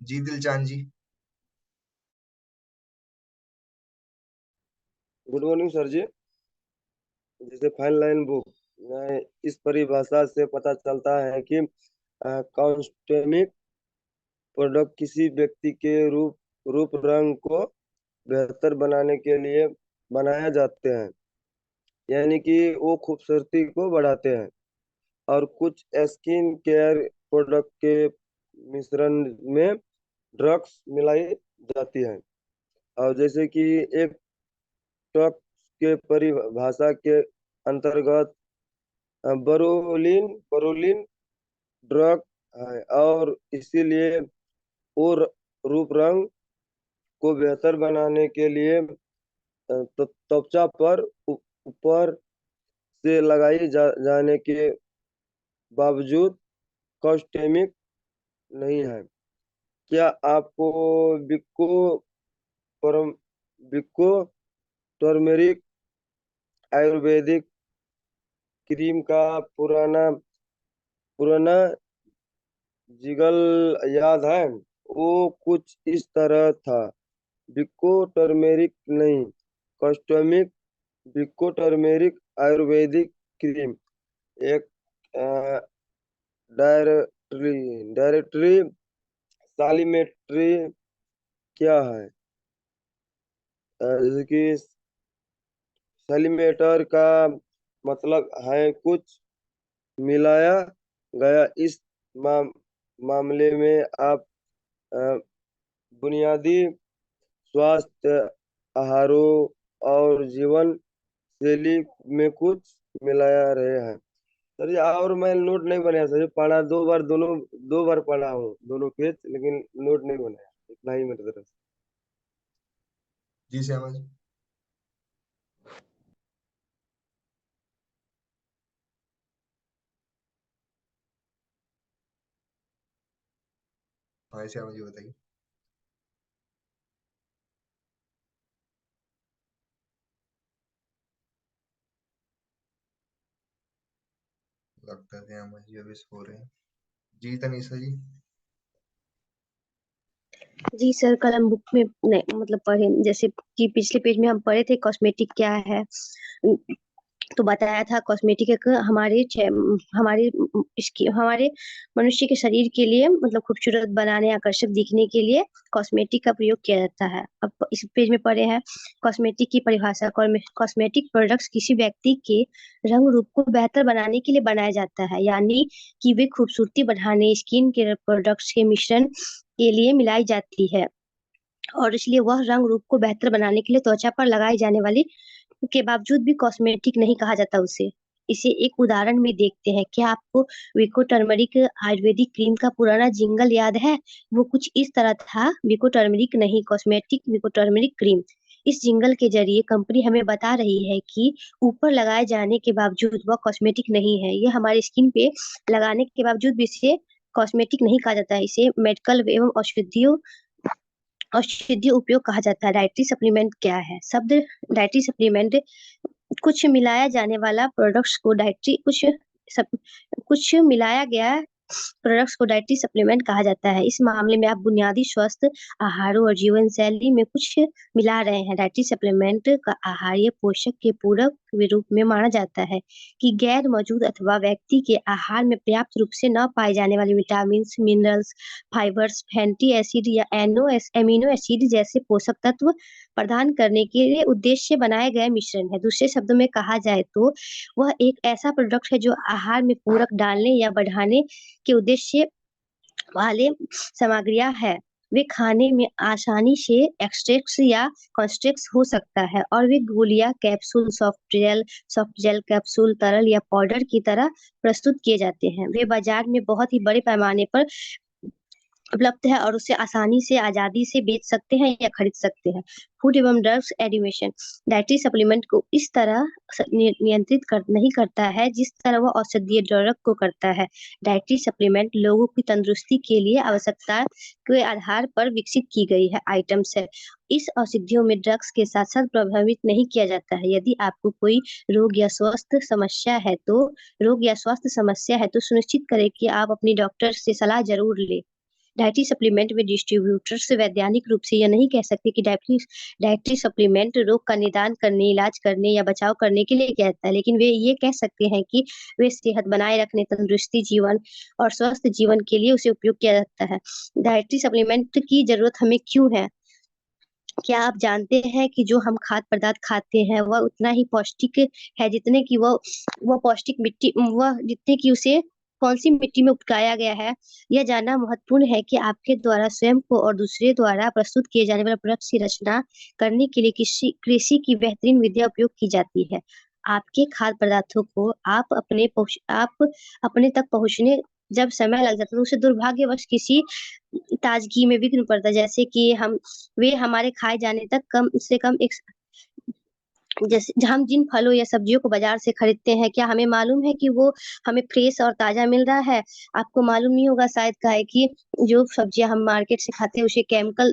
जी दिलचांद जी। Good morning sir जी। जैसे fine line book इस परिभाषा से पता चलता है कि कॉस्मेटिक प्रोडक्ट किसी व्यक्ति के रूप रंग को बेहतर बनाने के लिए बनाए जाते हैं, यानी कि वो खूबसूरती को बढ़ाते हैं। और कुछ स्किन केयर प्रोडक्ट के मिश्रण में ड्रग्स मिलाई जाती है। और जैसे कि एक ड्रग्स के परिभाषा के अंतर्गत बरोलिन बरोलिन ड्रग है, और इसीलिए वो रूप रंग को बेहतर बनाने के लिए त्वचा पर ऊपर से लगाई जाने के बावजूद कॉस्मेटिक नहीं है। क्या आपको बिको परम बिको टर्मेरिक आयुर्वेदिक क्रीम का पुराना पुराना जिगल याद है? वो कुछ इस तरह था। बिको टर्मेरिक नहीं, कॉस्मेटिक बिको टर्मेरिक आयुर्वेदिक क्रीम। एक डायरेक्टरी डायरेक्टरी सालिमेट्री क्या है? जैसे कि सेलिमेटर का मतलब है कुछ मिलाया गया। इस माम, मामले में आप अ, बुनियादी स्वास्थ्य आहारों और जीवन शैली में कुछ मिलाया रहे हैं। सर जी, और मैं नोट नहीं बनाया सर जी। पढ़ा दो बार, दोनों दो बार पढ़ा हूँ दोनों पेज, लेकिन नोट नहीं बनाया। इतना ही मेरी तरफ से। जी श्यामा जी। हाँ श्यामा जी बताइए। लगता है श्यामा जी अभी सो रहे हैं। जी तनीषा जी। जी सर, कल हम बुक में नहीं मतलब पढ़े, जैसे कि पिछले पेज में हम पढ़े थे कॉस्मेटिक क्या है। तो बताया था कॉस्मेटिक एक हमारे मनुष्य के शरीर के लिए मतलब खूबसूरत बनाने, आकर्षक दिखने के लिए कॉस्मेटिक का प्रयोग किया जाता है। अब इस पेज में पढ़े हैं कॉस्मेटिक की परिभाषा। कॉस्मेटिक प्रोडक्ट्स किसी व्यक्ति के रंग रूप को बेहतर बनाने के लिए बनाया जाता है, यानी कि वे खूबसूरती बढ़ाने, स्किन केयर प्रोडक्ट्स के मिश्रण के लिए मिलाई जाती है, और इसलिए वह रंग रूप को बेहतर बनाने के लिए त्वचा पर लगाई जाने वाली के बावजूद भी कॉस्मेटिक नहीं कहा जाता उसे। इसे एक उदाहरण में देखते हैं। क्या आपको विको टर्मरिक आयुर्वेदिक क्रीम का पुराना जिंगल याद है? वो कुछ इस तरह था, विको टर्मरिक नहीं, कॉस्मेटिक विको टर्मरिक क्रीम। इस जिंगल के जरिए कंपनी हमें बता रही है कि ऊपर लगाए जाने के बावजूद वह कॉस्मेटिक नहीं है। ये हमारे स्किन पे लगाने के बावजूद भी इसे कॉस्मेटिक नहीं कहा जाता है, इसे मेडिकल एवं औषधीय उपयोग कहा जाता है। डाइटरी सप्लीमेंट क्या है? शब्द डाइटरी सप्लीमेंट कुछ मिलाया जाने वाला प्रोडक्ट्स को डाइटरी सब कुछ मिलाया गया प्रोडक्ट्स को डाइटरी सप्लीमेंट कहा जाता है। इस मामले में आप बुनियादी स्वस्थ आहारों और जीवन शैली में कुछ मिला रहे हैं। डाइटरी सप्लीमेंट का आहारीय पोषक के पूरक के रूप में माना जाता है कि गैर मौजूद अथवा व्यक्ति के आहार में पर्याप्त रूप से न पाए जाने वाले vitamin, minerals, fibres, fatty acid या एमिनो एसिड जैसे पोषक तत्व प्रदान करने के लिए उद्देश्य से बनाए गए मिश्रण है। दूसरे शब्दों में कहा जाए तो वह एक ऐसा प्रोडक्ट है जो आहार में पूरक डालने या बढ़ाने के उद्देश्य वाले सामग्रियां है। वे खाने में आसानी से एक्सट्रैक्ट या कॉन्स्ट्रैक्ट हो सकता है, और वे गोलियां, कैप्सूल, सॉफ्ट जेल कैप्सूल, तरल या पाउडर की तरह प्रस्तुत किए जाते हैं। वे बाजार में बहुत ही बड़े पैमाने पर उपलब्ध है और उसे आसानी से आजादी से बेच सकते हैं या खरीद सकते हैं। फूड एवं ड्रग्स एडुकेशन डाइटरी सप्लीमेंट को इस तरह नियंत्रित नहीं करता है जिस तरह वह औषधीय ड्रग को करता है। डाइटरी सप्लीमेंट लोगों की तंदुरुस्ती के लिए आवश्यकता के आधार पर विकसित की गई है आइटम्स है। इस औषधियों में ड्रग्स के साथ साथ प्रभावित नहीं किया जाता है। यदि आपको कोई रोग या स्वास्थ्य समस्या है तो सुनिश्चित करें कि आप अपनी डॉक्टर से सलाह जरूर लें। डाइटरी सप्लीमेंट में डिस्ट्रीब्यूटर्स वैज्ञानिक रूप से यह नहीं कह सकते कि डाइटरी सप्लीमेंट रोग का निदान करने, इलाज करने या बचाव करने के लिए कहता है, लेकिन वे ये कह सकते हैं कि वे सेहत बनाए रखने, तंदुरुस्ती जीवन और स्वस्थ जीवन के लिए उसे उपयोग किया जाता है। डाइटरी सप्लीमेंट की जरूरत हमें क्यों है? क्या आप जानते हैं कि जो हम खाद्य पदार्थ खाते हैं वह उतना ही पौष्टिक है जितने कि वह पौष्टिक मिट्टी वह जितने कि उसे कौन सी मिट्टी में उगाया गया है? यह जानना महत्वपूर्ण है कि आपके द्वारा स्वयं को और दूसरे द्वारा प्रस्तुत किए जाने वाले प्रोडक्ट्स की रचना करने के लिए कृषि की बेहतरीन विद्या उपयोग की जाती है। आपके खाद्य पदार्थों को आप अपने तक पहुंचने जब समय लग जाता है तो उसे दुर्भाग्यवश किसी ताजगी में विघ्न पड़ता है, जैसे कि वे हमारे खाए जाने तक कम से कम एक जैसे हम जिन फलों या सब्जियों को बाजार से खरीदते हैं, क्या हमें मालूम है कि वो हमें फ्रेश और ताजा मिल रहा है? आपको मालूम नहीं होगा शायद का है कि जो सब्जियां हम मार्केट से खाते हैं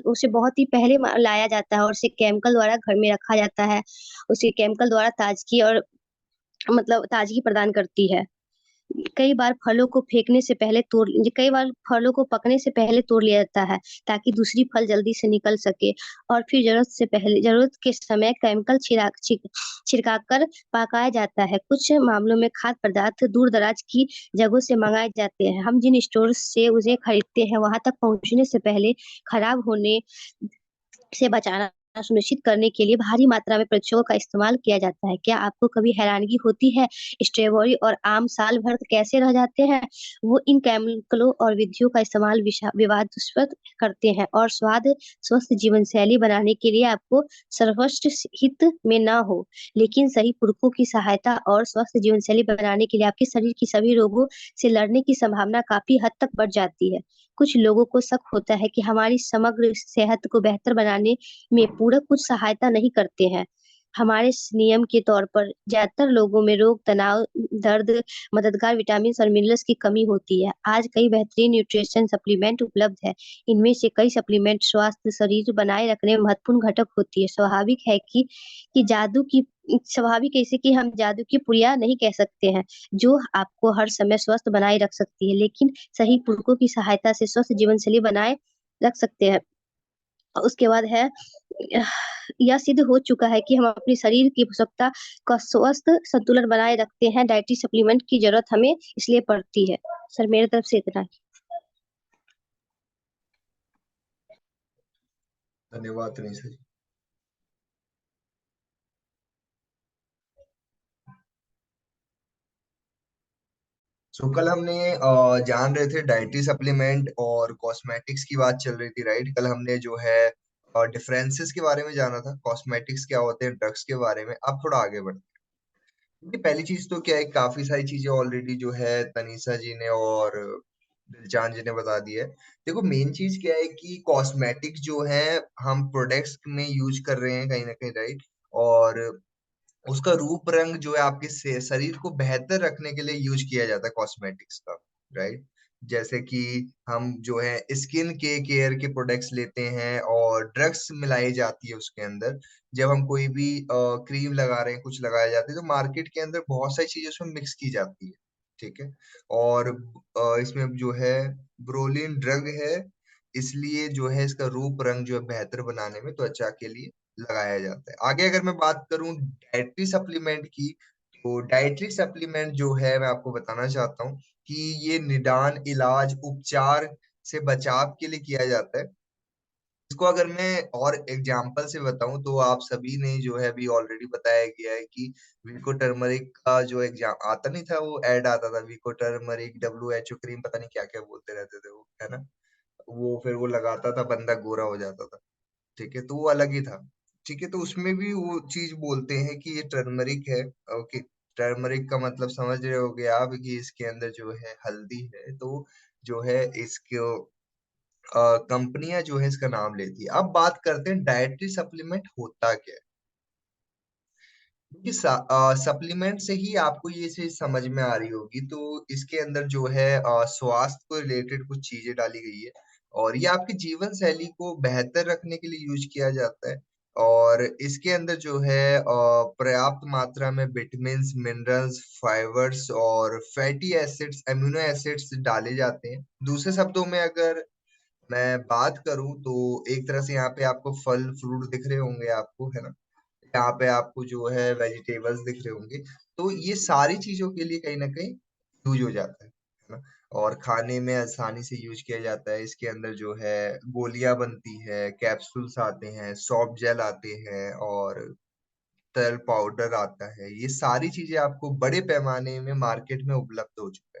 उसे बहुत ही पहले लाया जाता है और उसे केमिकल द्वारा घर में रखा जाता है। उसे केमिकल द्वारा ताजगी और मतलब ताजगी प्रदान करती है। कई बार फलों को पकने से पहले तोड़ लिया जाता है ताकि दूसरी फल जल्दी से निकल सके और फिर जरूरत के समय केमिकल छिड़का कर पकाया जाता है। कुछ मामलों में खाद्य पदार्थ दूर दराज की जगहों से मंगाए जाते हैं। हम जिन स्टोर से उसे खरीदते हैं वहां तक पहुंचने से पहले खराब होने से बचाना सुनिश्चित करने के लिए भारी मात्रा में परीक्षकों का इस्तेमाल किया जाता है। क्या आपको कभी हैरानगी होती है स्ट्रॉबेरी और आम साल भर कैसे रह जाते हैं? वो इन केमिकलों और विधियों का इस्तेमाल विवादास्पद करते हैं और स्वाद स्वस्थ जीवन शैली बनाने के लिए आपको सर्वश्रेष्ठ हित में ना हो, लेकिन सही पुरखों की सहायता और स्वस्थ जीवन शैली बनाने के लिए आपके शरीर की सभी रोगों से लड़ने की संभावना काफी हद तक बढ़ जाती है। कुछ लोगों को शक होता है कि हमारी समग्र सेहत को बेहतर बनाने में पूरक कुछ सहायता नहीं करते हैं। हमारे नियम के तौर पर ज्यादातर लोगों में रोग, तनाव, दर्द, मददगार विटामिन और मिनरल्स की कमी होती है। आज कई बेहतरीन न्यूट्रिशन सप्लीमेंट उपलब्ध है। इनमें से कई सप्लीमेंट स्वास्थ्य शरीर बनाए रखने में महत्वपूर्ण घटक होती है। स्वाभाविक है इसे कि हम जादू की पुड़िया नहीं कह सकते हैं जो आपको हर समय स्वस्थ बनाए रख सकती है, लेकिन सही पुरखों की सहायता से स्वस्थ जीवन शैली बनाए रख सकते हैं। उसके बाद है यह सिद्ध हो चुका है कि हम अपने शरीर की आवश्यकता का स्वस्थ संतुलन बनाए रखते हैं। डाइटरी सप्लीमेंट की जरूरत हमें इसलिए पड़ती है। सर मेरे तरफ से इतना ही। धन्यवाद तनीषा जी। सो कल हमने जान रहे थे डाइटरी सप्लीमेंट और कॉस्मेटिक्स की बात चल रही थी, राइट? कल हमने जो है डिफरेंसेस के बारे में जाना था, कॉस्मेटिक्स क्या होते हैं, ड्रग्स के बारे में। अब थोड़ा आगे बढ़ते हैं। क्योंकि पहली चीज तो क्या है, काफी सारी चीजें ऑलरेडी जो है तनीषा जी ने और दिलजान जी ने बता दी है। देखो मेन चीज क्या है कि कॉस्मेटिक्स जो है हम प्रोडक्ट्स में यूज कर रहे हैं कहीं ना कहीं, राइट? और उसका रूप रंग जो है आपके शरीर को बेहतर रखने के लिए यूज किया जाता है कॉस्मेटिक्स का, राइट? जैसे कि हम जो है स्किन के केयर के प्रोडक्ट्स लेते हैं और ड्रग्स मिलाई जाती है उसके अंदर। जब हम कोई भी क्रीम लगा रहे हैं, कुछ लगाया जाता है, तो मार्केट के अंदर बहुत सारी चीजें उसमें मिक्स की जाती है, ठीक है? और इसमें जो है ब्रोलीन ड्रग है, इसलिए जो है इसका रूप रंग जो है बेहतर बनाने में, त्वचा के लिए लगाया जाता है। आगे अगर मैं बात करूं डाइटरी सप्लीमेंट की, तो डाइटरी सप्लीमेंट जो है मैं आपको बताना चाहता हूँ कि ये निदान, इलाज, उपचार से बचाव के लिए किया जाता है। इसको अगर मैं और एग्जांपल से बताऊं तो आप सभी ने जो है अभी ऑलरेडी बताया गया है कि विको टर्मरिक का जो एग्जाम आता नहीं था, वो ऐड आता था, विको टर्मरिक WHO क्रीम, पता नहीं क्या क्या बोलते रहते थे वो, है ना? वो फिर वो लगाता था, बंदा गोरा हो जाता था, ठीक है? तो वो अलग ही था, ठीक है? तो उसमें भी वो चीज बोलते हैं कि ये टर्मरिक है। ओके, टर्मरिक का मतलब समझ रहे होगे आप कि इसके अंदर जो है हल्दी है, तो जो है इसको कंपनियां जो है इसका नाम लेती है। अब बात करते हैं डाइटरी सप्लीमेंट होता क्या है। क्योंकि सप्लीमेंट से ही आपको ये चीज समझ में आ रही होगी, तो इसके अंदर जो है स्वास्थ्य को रिलेटेड कुछ चीजें डाली गई है और ये आपकी जीवन शैली को बेहतर रखने के लिए यूज किया जाता है। और इसके अंदर जो है पर्याप्त मात्रा में विटामिन्स, मिनरल्स, फाइबर्स और फैटी एसिड्स, अमीनो एसिड्स डाले जाते हैं। दूसरे शब्दों में अगर मैं बात करूं तो एक तरह से यहाँ पे आपको फल फ्रूट दिख रहे होंगे आपको, है ना। यहाँ पे आपको जो है वेजिटेबल्स दिख रहे होंगे। तो ये सारी चीजों के लिए कहीं ना कहीं यूज हो जाता है ना। और खाने में आसानी से यूज किया जाता है। इसके अंदर जो है गोलियां बनती है, कैप्सूल्स आते हैं, सॉफ्ट जेल आते हैं, और तरल पाउडर आता है। ये सारी चीजें आपको बड़े पैमाने में मार्केट में उपलब्ध हो चुका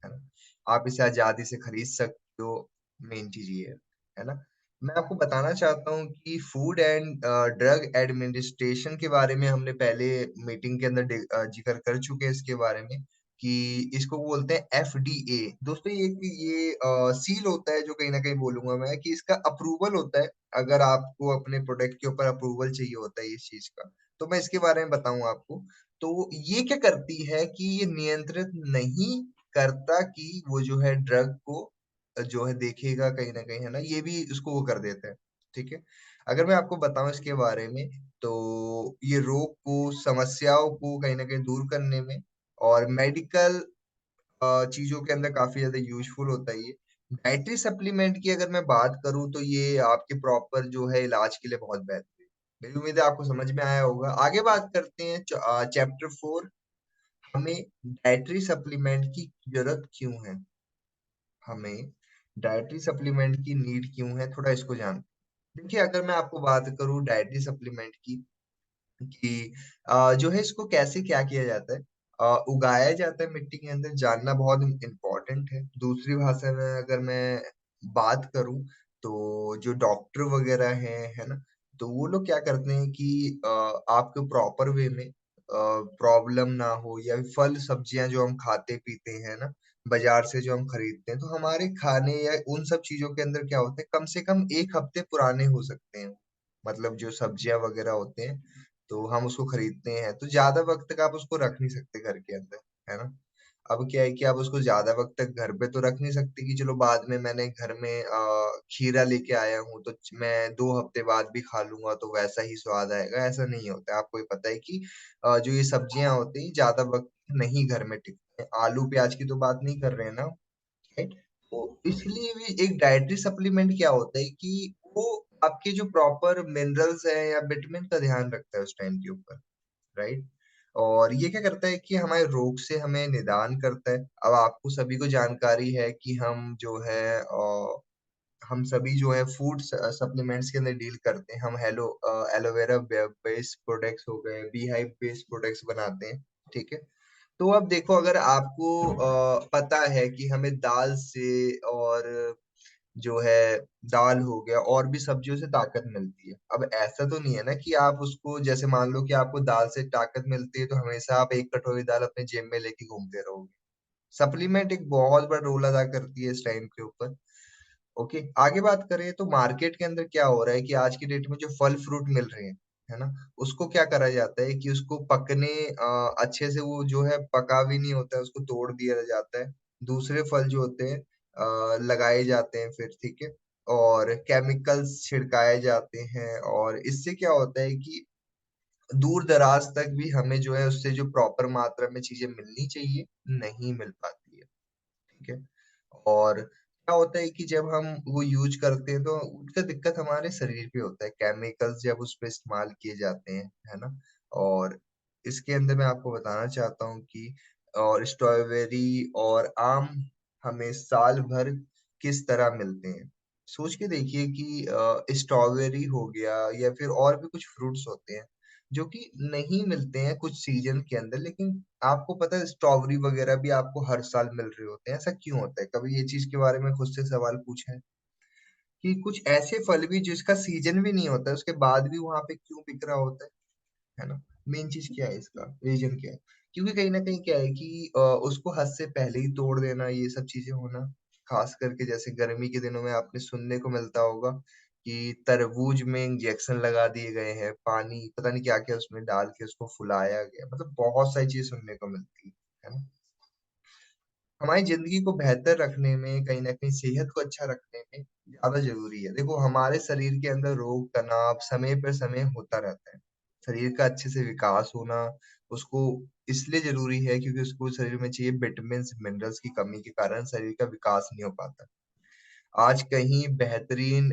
है ना। आप इसे आजादी से खरीद सकते हो। मेन चीज ये है ना। मैं आपको बताना चाहता हूँ कि फूड एंड ड्रग एडमिनिस्ट्रेशन के बारे में हमने पहले मीटिंग के अंदर जिक्र कर चुके हैं इसके बारे में, कि इसको बोलते हैं एफडीए। दोस्तों ये सील होता है, जो कहीं ना कहीं बोलूंगा मैं कि इसका अप्रूवल होता है। अगर आपको अपने प्रोडक्ट के ऊपर अप्रूवल चाहिए होता है इस चीज का, तो मैं इसके बारे में बताऊं आपको। तो ये क्या करती है कि ये नियंत्रित नहीं करता कि वो जो है ड्रग को जो है देखेगा कहीं ना कहीं, है ना। ये भी उसको वो कर देता है। ठीक है। अगर मैं आपको बताऊं इसके बारे में, तो ये रोग को, समस्याओं को कहीं ना कहीं दूर करने में और मेडिकल चीजों के अंदर काफी ज्यादा यूजफुल होता है ये। डाइटरी सप्लीमेंट की अगर मैं बात करूं, तो ये आपके प्रॉपर जो है इलाज के लिए बहुत बेहतर है। मेरी उम्मीद है आपको समझ में आया होगा। आगे बात करते हैं चैप्टर 4। हमें डाइटरी सप्लीमेंट की जरूरत क्यों है, हमें डाइटरी सप्लीमेंट की नीड क्यों है, थोड़ा इसको जान। देखिए, अगर मैं आपको बात करूं डाइटरी सप्लीमेंट की, कि जो है इसको कैसे क्या किया जाता है, उगाया जाता है मिट्टी के अंदर, जानना बहुत इम्पोर्टेंट है। दूसरी भाषा में अगर मैं बात करूं, तो जो डॉक्टर वगैरह हैं, है ना, तो वो लोग क्या करते हैं कि आपको प्रॉपर वे में प्रॉब्लम ना हो, या फल सब्जियां जो हम खाते पीते हैं ना, बाजार से जो हम खरीदते हैं, तो हमारे खाने या उन सब चीजों के अंदर क्या होता है, कम से कम 1 हफ्ते पुराने हो सकते हैं। मतलब जो सब्जियां वगैरह होते हैं, तो हम उसको खरीदते हैं, तो ज्यादा वक्त तक आप उसको रख नहीं सकते घर के अंदर, है ना। अब क्या है कि आप उसको ज्यादा वक्त तक घर पे तो रख नहीं सकते कि चलो बाद में मैंने घर में खीरा लेके आया हूँ तो मैं 2 हफ्ते बाद भी खा लूंगा तो वैसा ही स्वाद आएगा, ऐसा नहीं होता है। आपको ही पता है कि जो ये सब्जियां होती हैं ज्यादा वक्त नहीं घर में टिकते हैं। आलू प्याज की तो बात नहीं कर रहे हैं ना, राइट। तो इसलिए भी एक डाइटरी सप्लीमेंट क्या होता है कि वो आपके जो प्रॉपर मिनरल्स है या विटामिन का ध्यान रखता है उस टाइम के ऊपर, राइट। और ये क्या करता है कि हमारे रोग से हमें निदान करता है। अब आपको सभी को जानकारी है कि हम जो है हम सभी जो है फूड सप्लीमेंट्स के अंदर डील करते हैं। हम एलोवेरा बेस्ड प्रोडक्ट्स हो गए, बी हाइव बेस्ड प्रोडक्ट्स बनाते हैं। ठीक है। तो अब देखो, अगर आपको पता है कि हमें दाल से और जो है दाल हो गया और भी सब्जियों से ताकत मिलती है। अब ऐसा तो नहीं है ना कि आप उसको, जैसे मान लो कि आपको दाल से ताकत मिलती है तो हमेशा आप एक कटोरी दाल अपने जेब में लेके घूमते रहोगे। सप्लीमेंट एक बहुत बड़ा रोल अदा करती है इस टाइम के ऊपर। ओके, आगे बात करें तो मार्केट के अंदर क्या हो रहा है कि आज की डेट में जो फल फ्रूट मिल रहे हैं, है ना, उसको क्या करा जाता है कि उसको पकने अच्छे से, वो जो है पका भी नहीं होता है, उसको तोड़ दिया जाता है। दूसरे फल जो होते हैं लगाए जाते हैं फिर, ठीक है। और केमिकल्स छिड़काए जाते हैं, और इससे क्या होता है कि दूर दराज तक भी हमें जो है उससे जो प्रॉपर मात्रा में चीजें मिलनी चाहिए, नहीं मिल पाती है। ठीक है। और क्या होता है कि जब हम वो यूज करते हैं तो उसका दिक्कत हमारे शरीर पे होता है, केमिकल्स जब उस पे इस्तेमाल किए जाते हैं, है ना। और इसके अंदर मैं आपको बताना चाहता हूँ कि और स्ट्रॉबेरी और आम हमें साल भर किस तरह मिलते हैं। सोच के देखिए कि स्ट्रॉबेरी हो गया या फिर और भी कुछ फ्रूट्स होते हैं जो कि नहीं मिलते हैं कुछ सीजन के अंदर, लेकिन आपको पता है स्ट्रॉबेरी वगैरह भी आपको हर साल मिल रहे होते हैं। ऐसा क्यों होता है? कभी ये चीज के बारे में खुद से सवाल पूछा है कि कुछ ऐसे फल भी जिसका सीजन भी नहीं होता है उसके बाद भी वहां पे क्यों बिक रहा होता है ना। मेन चीज क्या है, इसका रीजन क्या है? क्योंकि कहीं ना कहीं क्या है कि उसको हद से पहले ही तोड़ देना, ये सब चीजें होना। खास करके जैसे गर्मी के दिनों में आपने सुनने को मिलता होगा कि तरबूज में इंजेक्शन लगा दिए गए हैं, पानी पता नहीं क्या क्या उसमें डाल के उसको फुलाया गया, मतलब बहुत सारी चीजें सुनने को मिलती है ना। हमारी जिंदगी को बेहतर रखने में, कहीं ना कहीं सेहत को अच्छा रखने में ज्यादा जरूरी है। देखो, हमारे शरीर के अंदर रोग तनाव समय पर समय होता रहता है। शरीर का अच्छे से विकास होना उसको इसलिए जरूरी है क्योंकि उसको शरीर में चाहिए विटामिन मिनरल्स की कमी के कारण शरीर का विकास नहीं हो पाता। आज कहीं बेहतरीन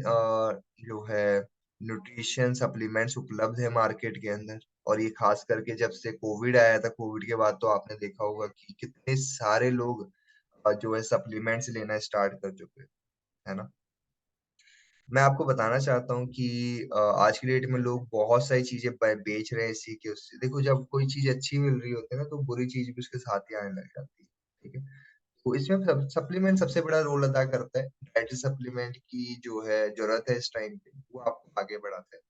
जो है न्यूट्रिशन सप्लीमेंट्स उपलब्ध है मार्केट के अंदर। और ये खास करके जब से कोविड आया था, कोविड के बाद तो आपने देखा होगा कि कितने सारे लोग जो है सप्लीमेंट्स लेना स्टार्ट कर चुके हैं, है ना। मैं आपको बताना चाहता हूँ कि आज की डेट में लोग बहुत सारी चीजें बेच रहे हैं इसी के उससे। देखो, जब कोई चीज अच्छी मिल रही होती है ना, तो बुरी चीज भी उसके साथ ही आने लग जाती है। ठीक है। तो इसमें सप्लीमेंट सबसे बड़ा रोल अदा करता है। डाइटरी सप्लीमेंट की जो है जरूरत है इस टाइम पे, वो आपको आगे बढ़ाता है।